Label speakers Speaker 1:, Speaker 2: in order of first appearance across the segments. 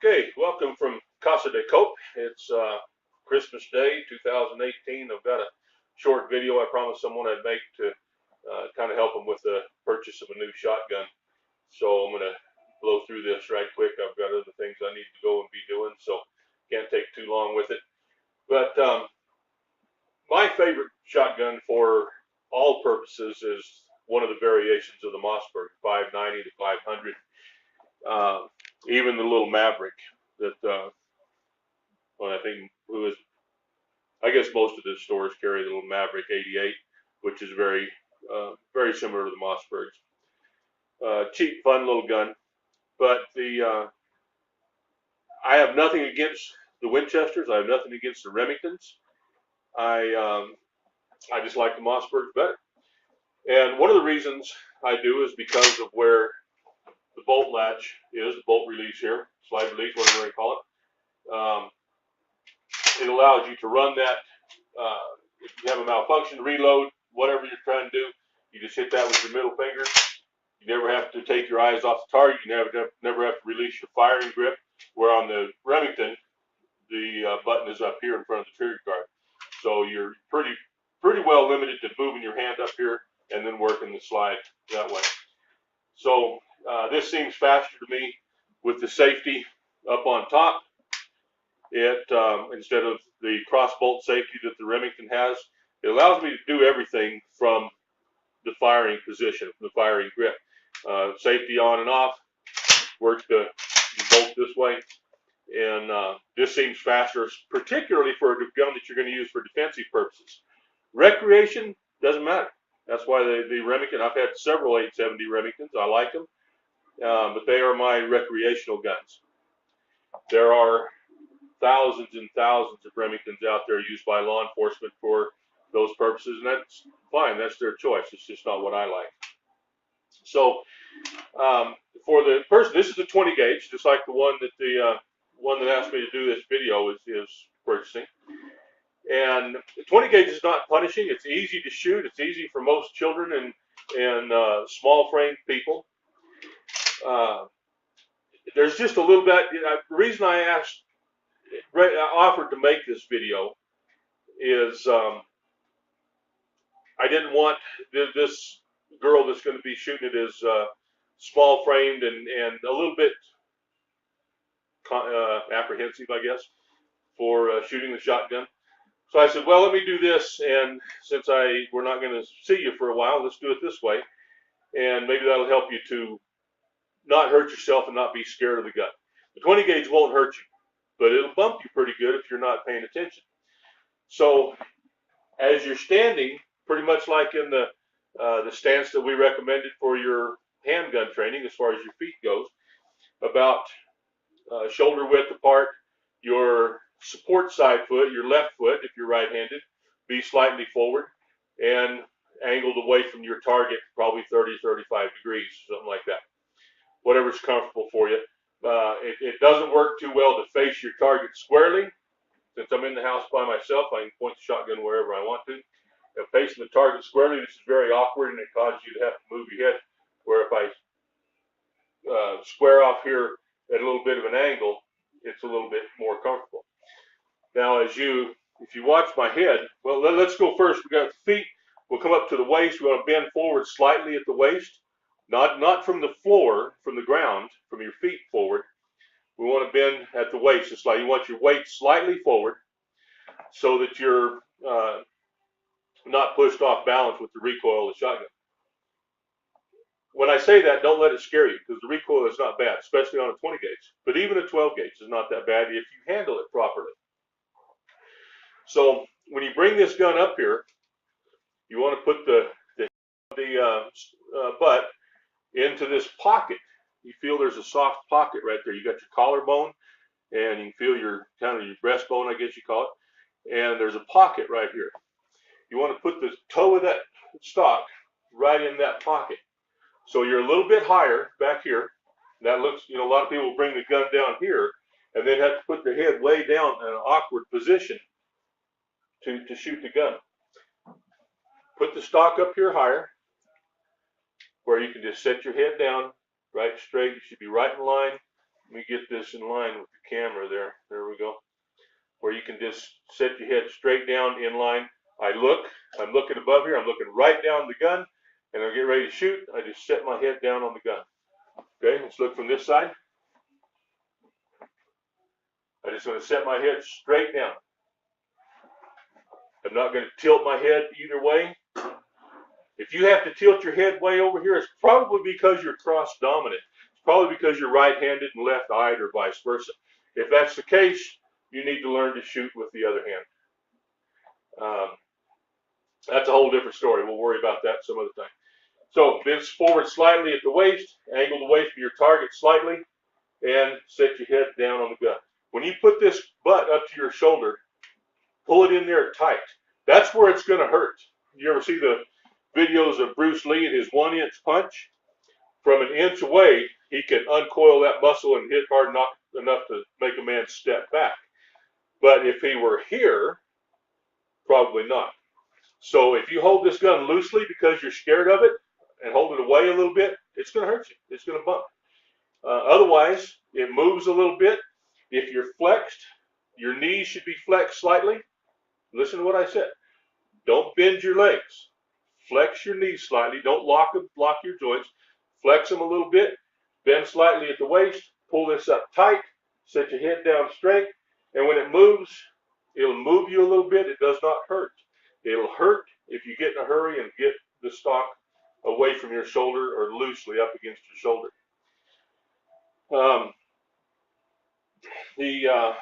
Speaker 1: Okay, welcome from Casa de Cope. It's Christmas Day 2018. I've got a short video I promised someone I'd make to kind of help them with the purchase of a new shotgun. So I'm going to blow through this right quick. I've got other things I need to go and be doing, so can't take too long with it. But my favorite shotgun for all purposes is one of the variations of the Mossberg, 590 to 500. Even the little Maverick that, well, I guess most of the stores carry the little Maverick 88, which is very similar to the Mossbergs. Cheap, fun little gun, but I have nothing against the Winchesters. I have nothing against the Remingtons. I just like the Mossbergs better. And one of the reasons I do is because of where the bolt latch is, the bolt release here, slide release, whatever they call it. It allows you to run that, if you have a malfunction, reload, whatever you're trying to do, you just hit that with your middle finger. You never have to take your eyes off the target. You never have to release your firing grip, where on the Remington, the button is up here in front of the trigger guard. So you're pretty well limited to moving your hand up here and then working the slide that way. So this seems faster to me with the safety up on top. It instead of the cross bolt safety that the Remington has, it allows me to do everything from the firing position, the firing grip. Safety on and off, works the bolt this way, and this seems faster, particularly for a gun that you're going to use for defensive purposes. Recreation doesn't matter. That's why the Remington, I've had several 870 Remingtons. I like them, but they are my recreational guns. There are thousands and thousands of Remingtons out there used by law enforcement for those purposes, and that's fine. That's their choice. It's just not what I like. So for the person, this is a 20 gauge, just like the one that asked me to do this video is purchasing. And the 20 gauge is not punishing. It's easy to shoot. It's easy for most children and small framed people. There's just a little bit. The reason I offered to make this video is I didn't want this girl that's going to be shooting it is small framed and a little bit apprehensive, I guess, for shooting the shotgun. So I said, well, let me do this, and since we're not going to see you for a while, let's do it this way, and maybe that'll help you to not hurt yourself and not be scared of the gun. The 20 gauge won't hurt you, but it'll bump you pretty good if you're not paying attention. So as you're standing, pretty much like in the stance that we recommended for your handgun training, as far as your feet goes, about shoulder width apart, your support side foot, your left foot, if you're right-handed, be slightly forward and angled away from your target, probably 30-35 degrees, something like that. Whatever's comfortable for you. It doesn't work too well to face your target squarely. Since I'm in the house by myself, I can point the shotgun wherever I want to. If facing the target squarely, this is very awkward, and it causes you to have to move your head. Where if I square off here at a little bit of an angle, it's a little bit more comfortable. Now, if you watch my head, well, let's go first. We got the feet. We'll come up to the waist. We want to bend forward slightly at the waist, not from the floor, from the ground, from your feet forward. We want to bend at the waist. It's like you want your weight slightly forward, so that you're not pushed off balance with the recoil of the shotgun. When I say that, don't let it scare you, because the recoil is not bad, especially on a 20 gauge. But even a 12 gauge is not that bad if you handle it properly. So when you bring this gun up here, you want to put the butt into this pocket. You feel there's a soft pocket right there. You got your collarbone, and you can feel your kind of your breastbone, I guess you call it. And there's a pocket right here. You want to put the toe of that stock right in that pocket. So you're a little bit higher back here. That looks, a lot of people bring the gun down here and then have to put their head way down in an awkward position to shoot the gun. Put the stock up here higher, where you can just set your head down right straight. You should be right in line Let me get this in line with the camera there. There we go. Where you can just set your head straight down in line. I'm looking above here. I'm looking right down the gun, and I get ready to shoot. I just set my head down on the gun. Okay, let's look from this side. I just want to set my head straight down. I'm not going to tilt my head either way. If you have to tilt your head way over here, it's probably because you're cross dominant. It's probably because you're right-handed and left-eyed, or vice versa. If that's the case, you need to learn to shoot with the other hand. That's a whole different story. We'll worry about that some other time. So bend forward slightly at the waist, angle the waist from your target slightly, and set your head down on the gun. When you put this butt up to your shoulder, pull it in there tight. That's where it's going to hurt. You ever see the videos of Bruce Lee and his 1-inch punch? From an inch away, he can uncoil that muscle and hit hard enough to make a man step back. But if he were here, probably not. So if you hold this gun loosely because you're scared of it and hold it away a little bit, it's going to hurt you. It's going to bump. Otherwise, it moves a little bit. If you're flexed, your knees should be flexed slightly. Listen to what I said. Don't bend your legs. Flex your knees slightly. Don't lock your joints. Flex them a little bit. Bend slightly at the waist. Pull this up tight. Set your head down straight. And when it moves, it'll move you a little bit. It does not hurt. It'll hurt if you get in a hurry and get the stock away from your shoulder or loosely up against your shoulder.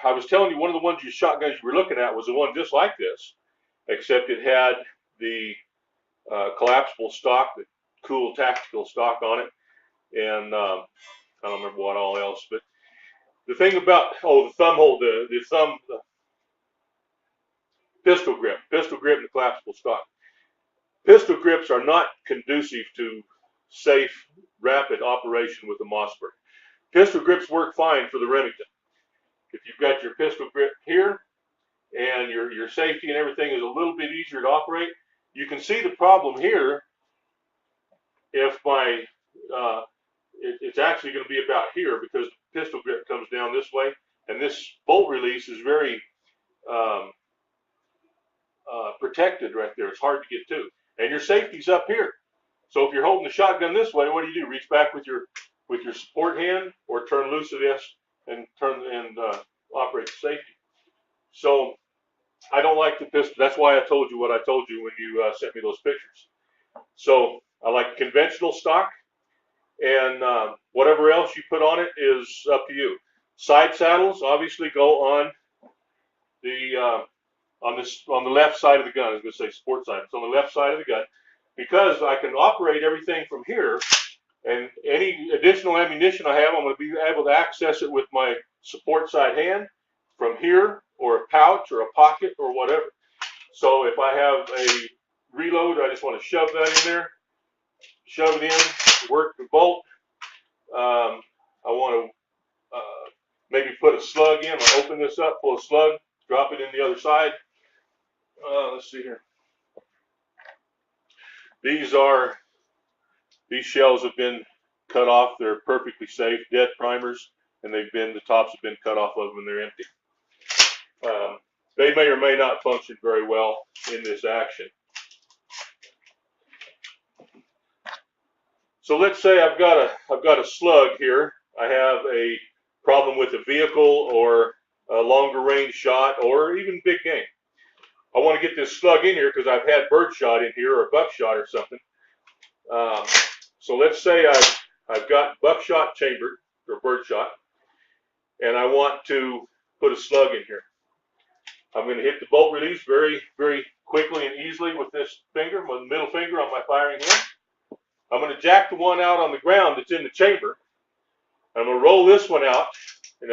Speaker 1: I was telling you, one of the ones shotguns you were looking at was the one just like this, except it had the collapsible stock, the cool tactical stock on it, and I don't remember what all else. But the thing about the thumb hold, the pistol grip and the collapsible stock. Pistol grips are not conducive to safe, rapid operation with the Mossberg. Pistol grips work fine for the Remington. If you've got your pistol grip here and your safety and everything is a little bit easier to operate, you can see the problem here. If it's actually going to be about here, because the pistol grip comes down this way, and this bolt release is very protected right there. It's hard to get to, and your safety's up here. So if you're holding the shotgun this way, what do? Reach back with your support hand, or turn loose of this and operate the safety. So I don't like the pistol. That's why I told you what I told you when you sent me those pictures. So I like conventional stock, and whatever else you put on it is up to you. Side saddles obviously go on the left side of the gun. I was going to say sport side. It's on the left side of the gun, because I can operate everything from here, and any additional ammunition I have, I'm going to be able to access it with my support side hand from here, or a pouch, or a pocket, or whatever. So if I have a reload, I just want to shove that in there, shove it in, work the bolt. I want to maybe put a slug in. I'll open this up, pull a slug, drop it in the other side. Let's see here. These shells have been cut off. They're perfectly safe, dead primers, and the tops have been cut off of them, and they're empty. They may or may not function very well in this action. So let's say I've got a slug here. I have a problem with a vehicle, or a longer range shot, or even big game. I want to get this slug in here because I've had birdshot in here, or buckshot or something. So let's say I've got buckshot chambered, or birdshot, and I want to put a slug in here. I'm going to hit the bolt release very, very quickly and easily with this finger, my middle finger on my firing hand. I'm going to jack the one out on the ground that's in the chamber. I'm going to roll this one out, and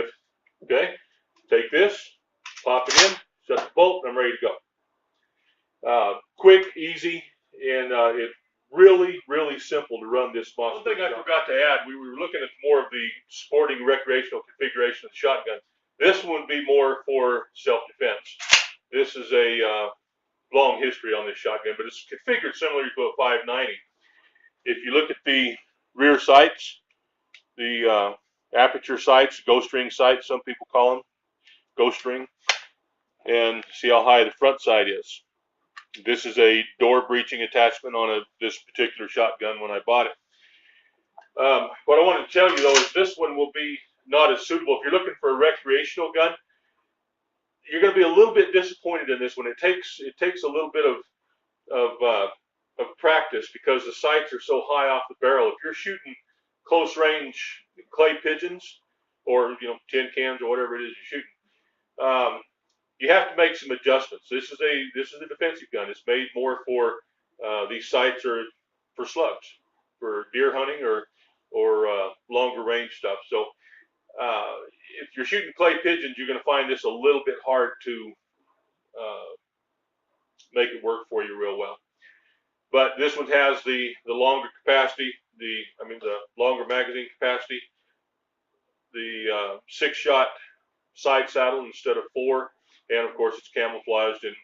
Speaker 1: take this, pop it in, shut the bolt, and I'm ready to go. Quick, easy, and it's really, really simple to run this Mossberg. One thing I forgot to add, we were looking at more of the sporting recreational configuration of the shotgun. This one would be more for self-defense. This is a long history on this shotgun, but it's configured similar to a 590. If you look at the rear sights, the aperture sights, ghost ring sights, some people call them, ghost ring, and see how high the front sight is. This is a door breaching attachment on this particular shotgun when I bought it. What I wanted to tell you though is this one will be not as suitable. If you're looking for a recreational gun, you're going to be a little bit disappointed in this one. It takes a little bit of practice because the sights are so high off the barrel. If you're shooting close range clay pigeons or tin cans or whatever it is you're shooting, you have to make some adjustments. This is a defensive gun. It's made more for these sights are for slugs, for deer hunting or longer range stuff. So if you're shooting clay pigeons, you're going to find this a little bit hard to make it work for you real well. But this one has the longer capacity, the longer magazine capacity, the 6-shot side saddle instead of 4, and of course it's camouflaged and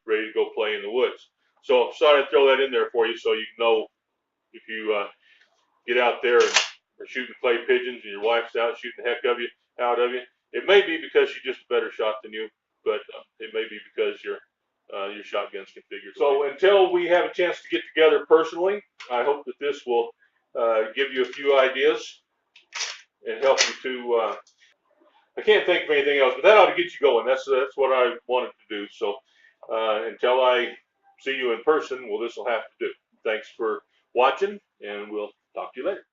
Speaker 1: ready to go play in the woods. So sorry to throw that in there for you so you know if you get out there and are shooting clay pigeons and your wife's out shooting the heck out of you. It may be because she's just a better shot than you, but it may be because your shotgun's configured. So until we have a chance to get together personally, I hope that this will give you a few ideas and help you to. I can't think of anything else, but that ought to get you going. That's what I wanted to do. So until I see you in person, well, this will have to do. Thanks for watching, and we'll talk to you later.